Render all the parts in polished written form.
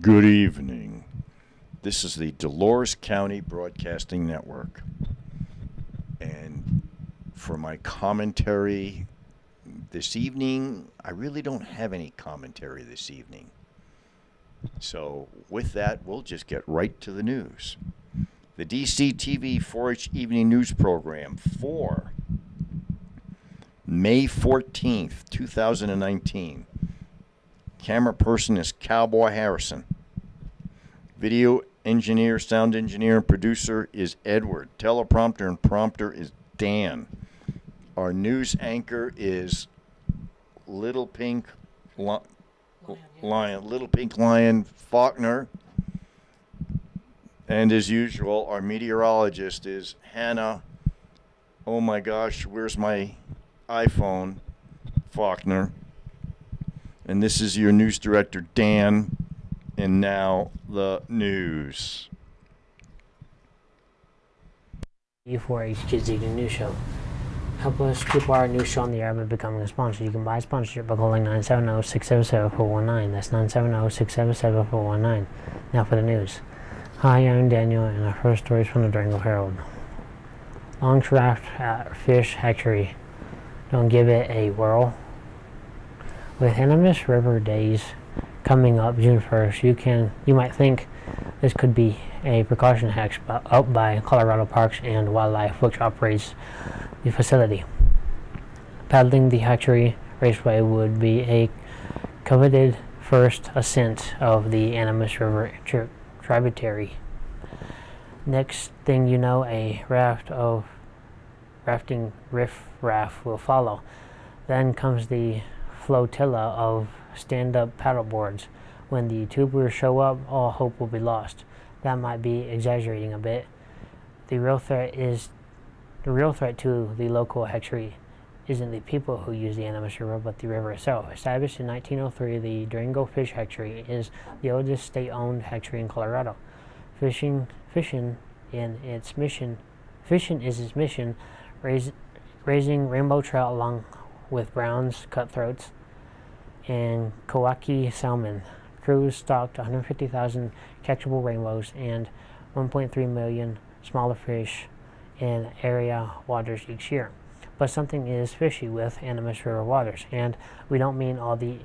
Good evening. This is the Dolores County Broadcasting Network. And for my commentary this evening, I really don't have any commentary this evening. So with that, we'll just get right to the news. The DCTV 4-H Evening News Program for May 14th, 2019. Camera person is Cowboy Harrison. Video engineer, sound engineer, and producer is Edward. Teleprompter and prompter is Dan. Our news anchor is Little Pink Lion Faulkner. And as usual, our meteorologist is Hannah. Oh my gosh, where's my iPhone? Faulkner. And this is your news director, Dan. And now, the news. U4H Kids Eating News Show. Help us keep our news show on the air by becoming a sponsor. You can buy a sponsorship by calling 970-677-419. That's 970-677-419. Now for the news. Hi, I'm Daniel, and our first story is from the Durango Herald. Longcraft Fish Hatchery. Don't give it a whirl. With Animas River Days coming up June 1st, you might think this could be a precaution hatch out by Colorado Parks and Wildlife, which operates the facility. Paddling the hatchery raceway would be a coveted first ascent of the Animas River tributary. Next thing you know, a rafting riff-raff will follow. Then comes the flotilla of stand-up paddleboards. When the tubers show up, all hope will be lost. That might be exaggerating a bit. The real threat to the local hatchery isn't the people who use the Animas River, but the river itself. Established in 1903, the Durango Fish Hatchery is the oldest state-owned hatchery in Colorado. Fishing is its mission, raising rainbow trout along with browns, cutthroats, and Kawaki salmon. Crews stocked 150,000 catchable rainbows and 1.3 million smaller fish in area waters each year. But something is fishy with Animas River waters, and we don't mean all the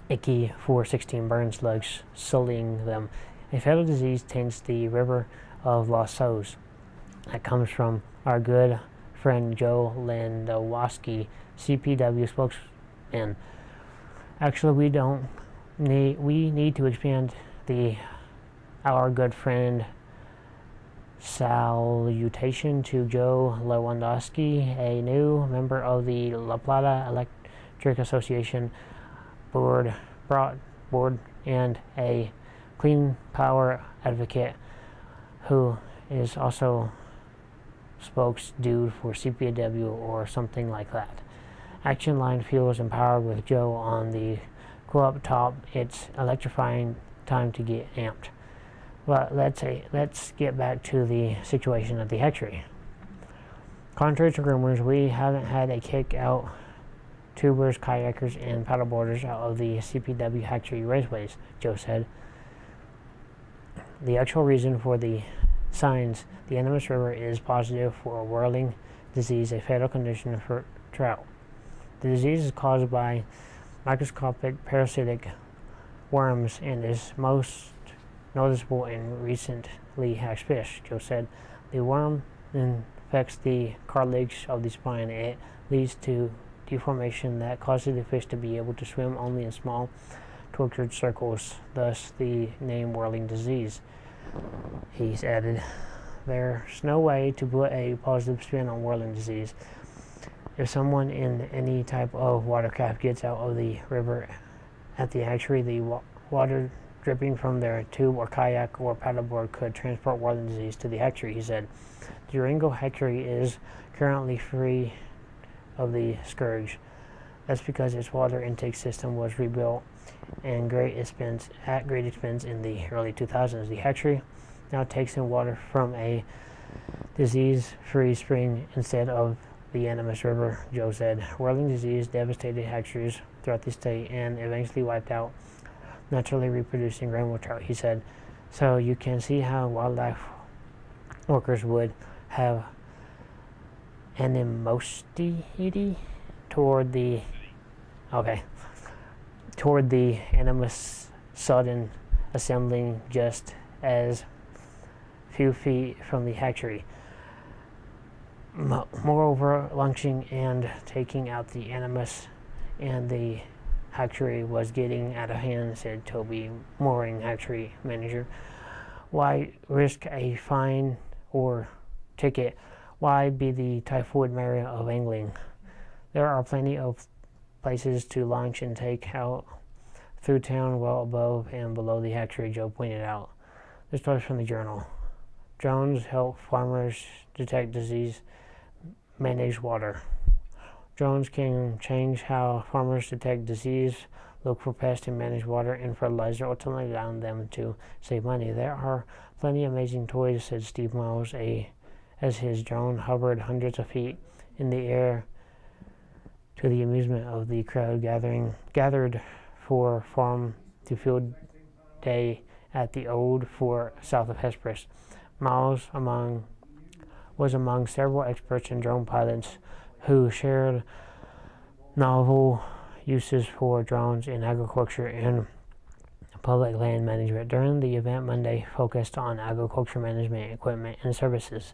icky 416 burn slugs sullying them. A fatal disease taints the river of Lost Souls. That comes from our good friend Joe Lendowoski, CPW spokesman. Actually, we need to expand our good friend salutation to Joe Lewandowski, a new member of the La Plata Electric Association board and a clean power advocate who is also spokes dude for CPW or something like that. Action Line feels empowered with Joe on the co-op top. It's electrifying time to get amped. But let's get back to the situation at the hatchery. Contrary to rumors, we haven't had a kick out tubers, kayakers, and paddleboarders out of the CPW hatchery raceways, Joe said. The actual reason for the signs, the Animas River is positive for whirling disease, a fatal condition for trout. The disease is caused by microscopic parasitic worms and is most noticeable in recently hatched fish, Joe said. The worm infects the cartilage of the spine. It leads to deformation that causes the fish to be able to swim only in small, tortured circles, thus the name whirling disease. He's added, there's no way to put a positive spin on whirling disease. If someone in any type of watercraft gets out of the river at the hatchery, the water dripping from their tube or kayak or paddleboard could transport whirling disease to the hatchery, he said. The Durango hatchery is currently free of the scourge. That's because its water intake system was rebuilt at great expense in the early 2000s. The hatchery now takes in water from a disease-free spring instead of the Animas River, Joe said. Whirling disease devastated hatcheries throughout the state and eventually wiped out naturally reproducing rainbow trout, he said. So you can see how wildlife workers would have animosity toward the animus sudden assembling just as few feet from the hatchery. Moreover, launching and taking out the animus and the hatchery was getting out of hand, said Toby Mooring, hatchery manager. Why risk a fine or ticket? Why be the typhoid Mary of angling? There are plenty of places to launch and take out through town, well above and below the hatchery, Joe pointed out. This was from the Journal. Drones help farmers detect disease, manage water. Drones can change how farmers detect disease, look for pests, and manage water and fertilizer, ultimately allowing them to save money. There are plenty of amazing toys, said Steve Miles, as his drone hovered hundreds of feet in the air to the amusement of the crowd gathered for farm to field day at the Old Fort south of Hesperus. Miles was among several experts and drone pilots who shared novel uses for drones in agriculture and public land management. During the event, Monday focused on agriculture management equipment and services.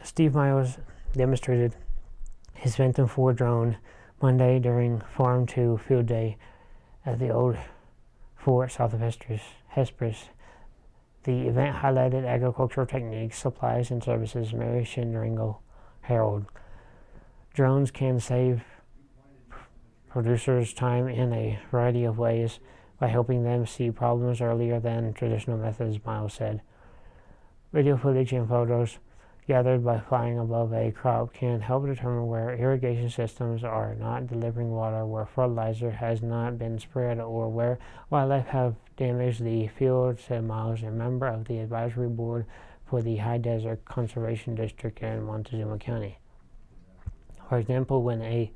Steve Miles demonstrated his Phantom 4 drone Monday during Farm to Field Day at the Old Fort south of Hesperus. The event highlighted agricultural techniques, supplies, and services. Mary Shindringle Herald. Drones can save producers time in a variety of ways by helping them see problems earlier than traditional methods, Miles said. Video footage and photos gathered by flying above a crop can help determine where irrigation systems are not delivering water, where fertilizer has not been spread, or where wildlife have damaged the field, said Miles, a member of the advisory board for the High Desert Conservation District in Montezuma County. For example, when a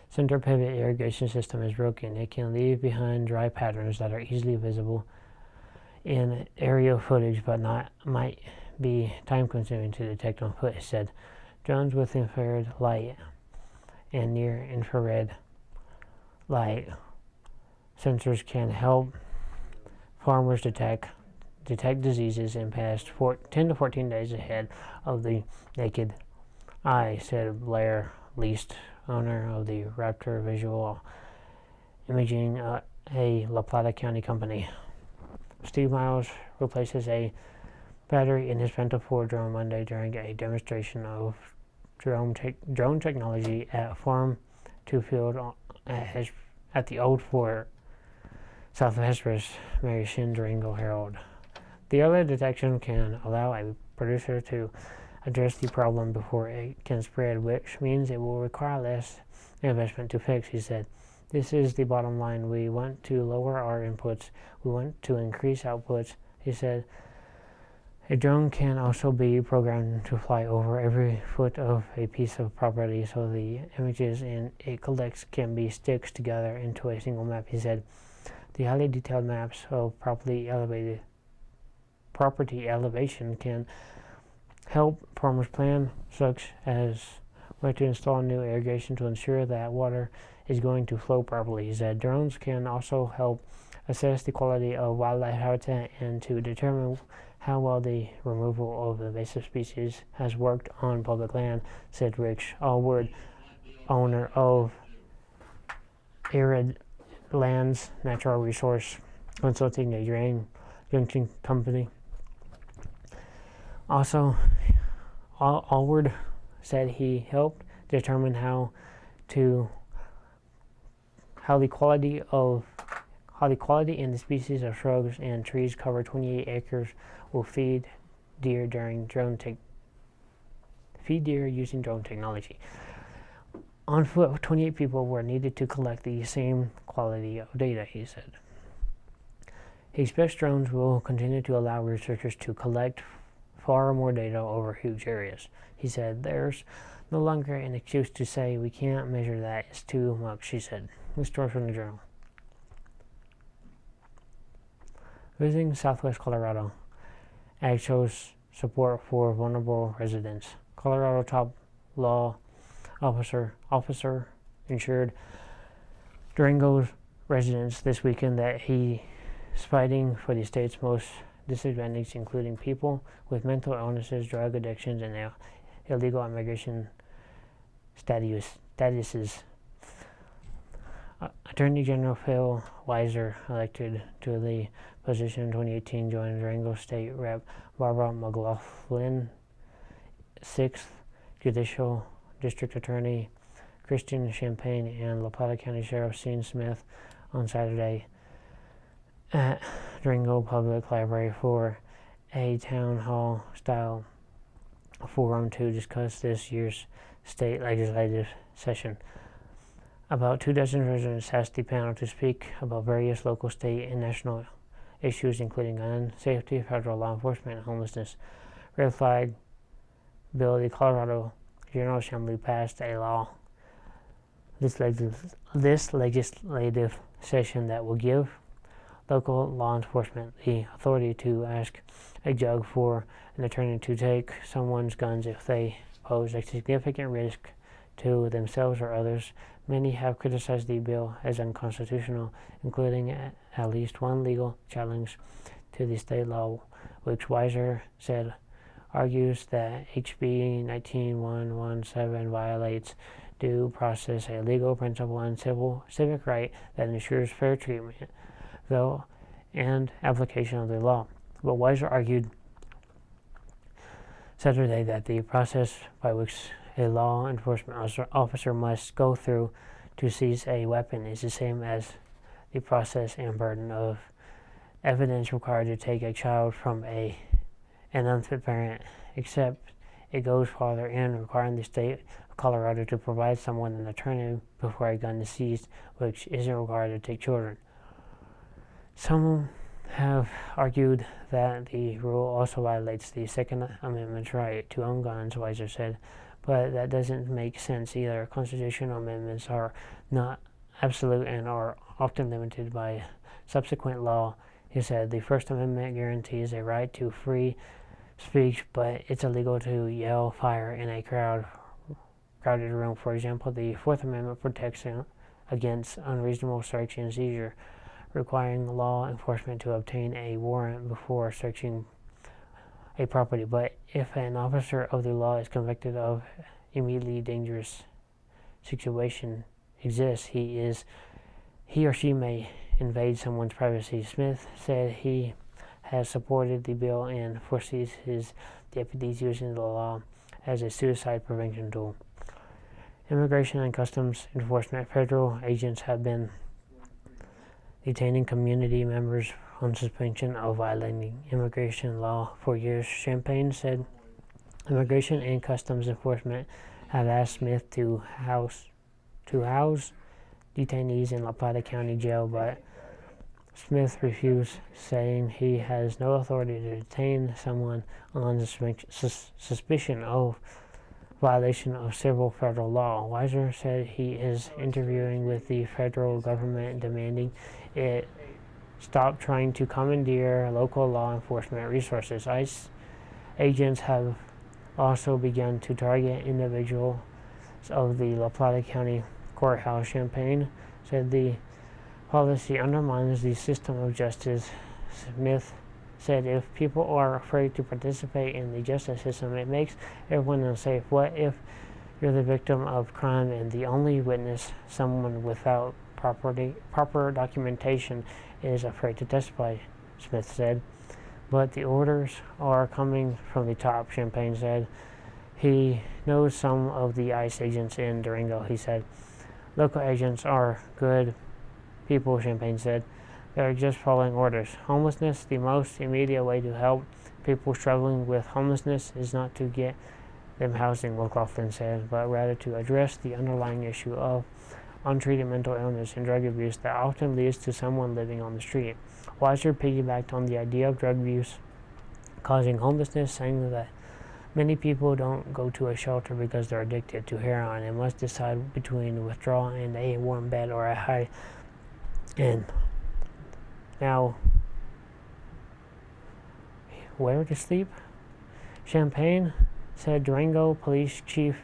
center pivot irrigation system is broken, it can leave behind dry patterns that are easily visible in aerial footage but might be time-consuming to detect on foot, he said. Drones with infrared light and near-infrared light sensors can help farmers detect diseases in past 10 to 14 days ahead of the naked eye, said Blair Least, owner of the Raptor Visual Imaging, a La Plata County company. Steve Miles replaces a battery in his Phantom 4 drone Monday during a demonstration of drone technology at Farm to Field at the Old Fort south of Hesperus, Mary Shindringle Herald. The early detection can allow a producer to address the problem before it can spread, which means it will require less investment to fix, he said. This is the bottom line. We want to lower our inputs. We want to increase outputs, he said. A drone can also be programmed to fly over every foot of a piece of property, so the images it collects can be stitched together into a single map, he said. The highly detailed maps of property elevation can help farmers plan, such as where to install new irrigation to ensure that water is going to flow properly, he said. Drones can also help assess the quality of wildlife habitat and to determine how well the removal of invasive species has worked on public land, said Rich Allward, owner of Arid Lands Natural Resource Consulting, a grain junction company. Also, Allward said he helped determine how the quality and the species of shrubs and trees cover 28 acres will feed deer using drone technology. On foot, 28 people were needed to collect the same quality of data, he said. He expects drones will continue to allow researchers to collect far more data over huge areas. He said, there's no longer an excuse to say we can't measure that, it's too much, he said. This story from the Journal. Visiting Southwest Colorado, Ag shows support for vulnerable residents. Colorado top law officer ensured Durango's residents this weekend that he is fighting for the state's most disadvantaged, including people with mental illnesses, drug addictions, and illegal immigration statuses. Attorney General Phil Weiser, elected to the position in 2018, joined Durango State Rep. Barbara McLaughlin, 6th Judicial District Attorney Christian Champagne, and La Plata County Sheriff Sean Smith on Saturday at Durango Public Library for a town hall style forum to discuss this year's state legislative session. About 24 residents asked the panel to speak about various local, state, and national issues, including gun safety, federal law enforcement, and homelessness. Red Flag Bill, the Colorado General Assembly passed a law this legislative session that will give local law enforcement the authority to ask a judge for an attorney to take someone's guns if they pose a significant risk to themselves or others. Many have criticized the bill as unconstitutional, including at least one legal challenge to the state law, which Weiser said argues that HB 19117 violates due process, a legal principle and civic right that ensures fair treatment, though, and application of the law. But Weiser argued Saturday that the process by which a law enforcement officer must go through to seize a weapon is the same as the process and burden of evidence required to take a child from an unfit parent, except it goes farther in requiring the state of Colorado to provide someone an attorney before a gun is seized, which isn't required to take children. Some have argued that the rule also violates the Second Amendment's right to own guns, Weiser said, but that doesn't make sense either. Constitutional amendments are not absolute and are often limited by subsequent law. He said the First Amendment guarantees a right to free speech, but it's illegal to yell fire in a crowded room. For example, the Fourth Amendment protects against unreasonable search and seizure, requiring law enforcement to obtain a warrant before searching a property. But if an officer of the law is convicted of immediately dangerous situation exists, he or she may invade someone's privacy. Smith said he has supported the bill and foresees his deputies using the law as a suicide prevention tool. Immigration and Customs Enforcement federal agents have been detaining community members on suspension of violating immigration law for years. Champagne said Immigration and Customs Enforcement have asked Smith to house detainees in La Plata County Jail, but Smith refused, saying he has no authority to detain someone on suspicion of violation of civil federal law. Weiser said he is interviewing with the federal government, demanding it stop trying to commandeer local law enforcement resources. ICE agents have also begun to target individuals of the La Plata County Courthouse. Champagne said the policy undermines the system of justice. Smith said if people are afraid to participate in the justice system, it makes everyone unsafe. What if you're the victim of crime and the only witness, someone without proper documentation, is afraid to testify? Smith said. But the orders are coming from the top, Champagne said. He knows some of the ICE agents in Durango, he said. Local agents are good people, Champagne said. They're just following orders. Homelessness, the most immediate way to help people struggling with homelessness is not to get them housing, McLaughlin said, but rather to address the underlying issue of untreated mental illness and drug abuse that often leads to someone living on the street. Weiser piggybacked on the idea of drug abuse causing homelessness, saying that many people don't go to a shelter because they're addicted to heroin and must decide between withdrawal and a warm bed or a high. And now where to sleep. Champaign said Durango Police Chief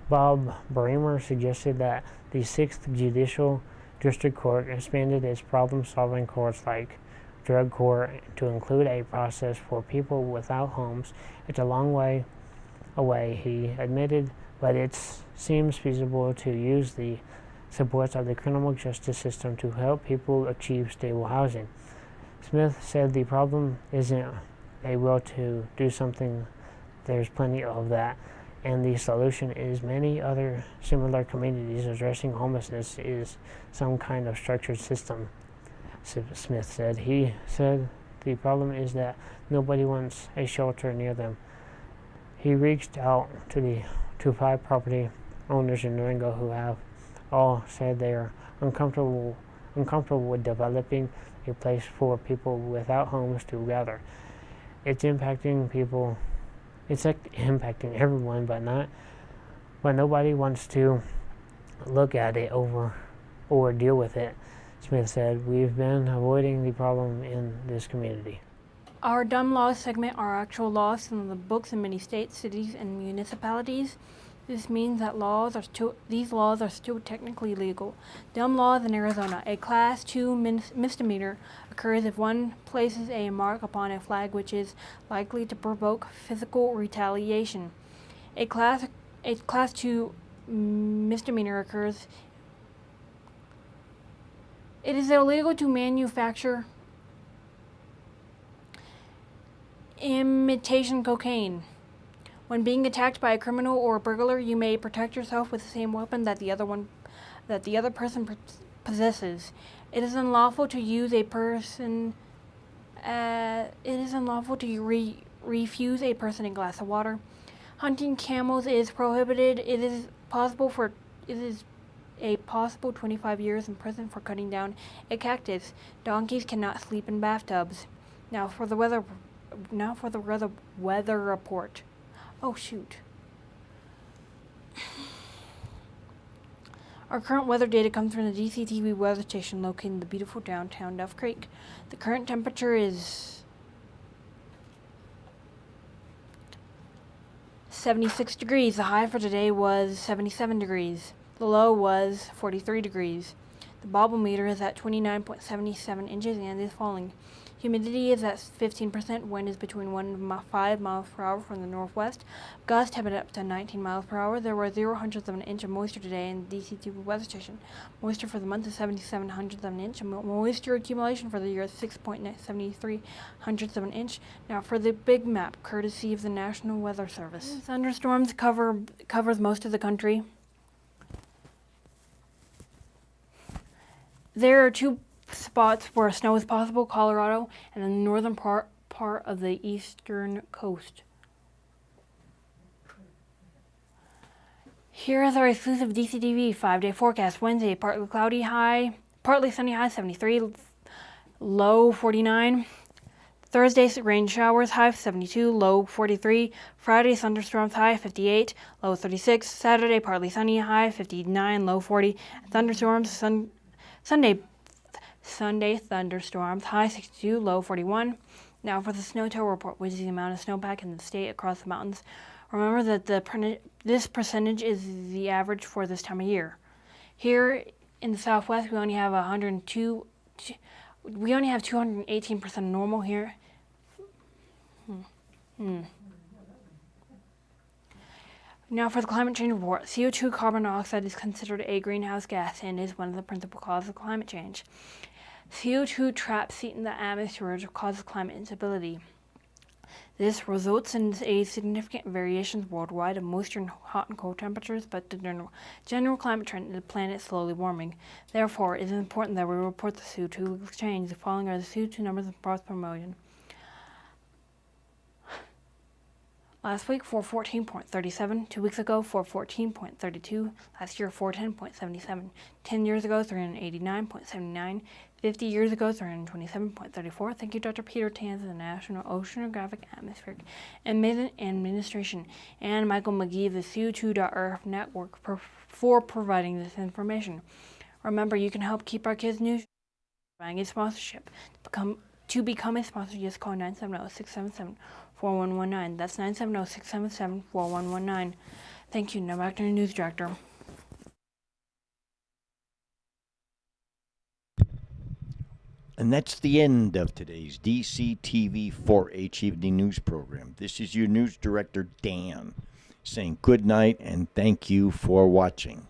Bob Bremer suggested that the 6th Judicial District Court expanded its problem-solving courts like drug court to include a process for people without homes. It's a long way away, he admitted, but it seems feasible to use the supports of the criminal justice system to help people achieve stable housing. Smith said the problem isn't a will to do something, there's plenty of that, and the solution is many other similar communities addressing homelessness is some kind of structured system, Smith said. He said the problem is that nobody wants a shelter near them. He reached out to 5 property owners in Durango who have all said they are uncomfortable with developing a place for people without homes to gather. It's impacting people. It's impacting everyone, but nobody wants to look at it or deal with it. Smith said, "We've been avoiding the problem in this community." Our dumb laws segment are actual laws from the books in many states, cities, and municipalities. This means that these laws are still technically legal. Dumb laws in Arizona. A Class 2 misdemeanor occurs if one places a mark upon a flag which is likely to provoke physical retaliation. A Class 2 misdemeanor occurs. It is illegal to manufacture imitation cocaine. When being attacked by a criminal or a burglar, you may protect yourself with the same weapon that the other person possesses. It is unlawful to use a person. It is unlawful to refuse a person a glass of water. Hunting camels is prohibited. It is a possible 25 years in prison for cutting down a cactus. Donkeys cannot sleep in bathtubs. Now for the weather report. Oh shoot. Our current weather data comes from the DCTV weather station located in the beautiful downtown Duff Creek. The current temperature is 76 degrees. The high for today was 77 degrees. The low was 43 degrees. The barometer is at 29.77 inches and is falling. Humidity is at 15%. Wind is between 1 and 5 miles per hour from the northwest. Gusts have been up to 19 miles per hour. There were 0.00 of an inch of moisture today in the DCTV weather station. Moisture for the month is 77/100 of an inch. Moisture accumulation for the year is 6.73 of an inch. Now for the big map, courtesy of the National Weather Service. Thunderstorms covers most of the country. There are 2 spots where snow is possible: Colorado and the northern part of the eastern coast. Here is our exclusive DCTV 5-day forecast. Wednesday, partly sunny, high 73, low 49. Thursday, rain showers, high 72, low 43. Friday, thunderstorms, high 58, low 36. Saturday, partly sunny, high 59, low 40. Thunderstorms, Sunday, thunderstorms, high 62, low 41. Now for the snow total report, which is the amount of snowpack in the state across the mountains. Remember that this percentage is the average for this time of year. Here in the Southwest, we only have 218% normal here. Now for the climate change report. CO2, carbon dioxide, is considered a greenhouse gas and is one of the principal causes of climate change. CO2 traps heat in the atmosphere, which causes climate instability. This results in significant variations worldwide of moisture and hot and cold temperatures, but the general climate trend of the planet is slowly warming. Therefore, it is important that we report the CO2 exchange. The following are the CO2 numbers in parts per million. Last week, 414.37. 2 weeks ago, 414.32. Last year, 410.77. 10 years ago, 389.79. 50 years ago, 327.34. Thank you, Dr. Peter Tanz of the National Oceanographic Atmospheric Administration and Michael McGee of the CO2.Earth Network for providing this information. Remember, you can help keep our kids' news by buying a sponsorship. To become To become a sponsor, just call 970-677-4119. That's 970-677-4119. Thank you. Now back to the news director. And that's the end of today's DCTV 4-H Evening News Program. This is your news director, Dan, saying good night and thank you for watching.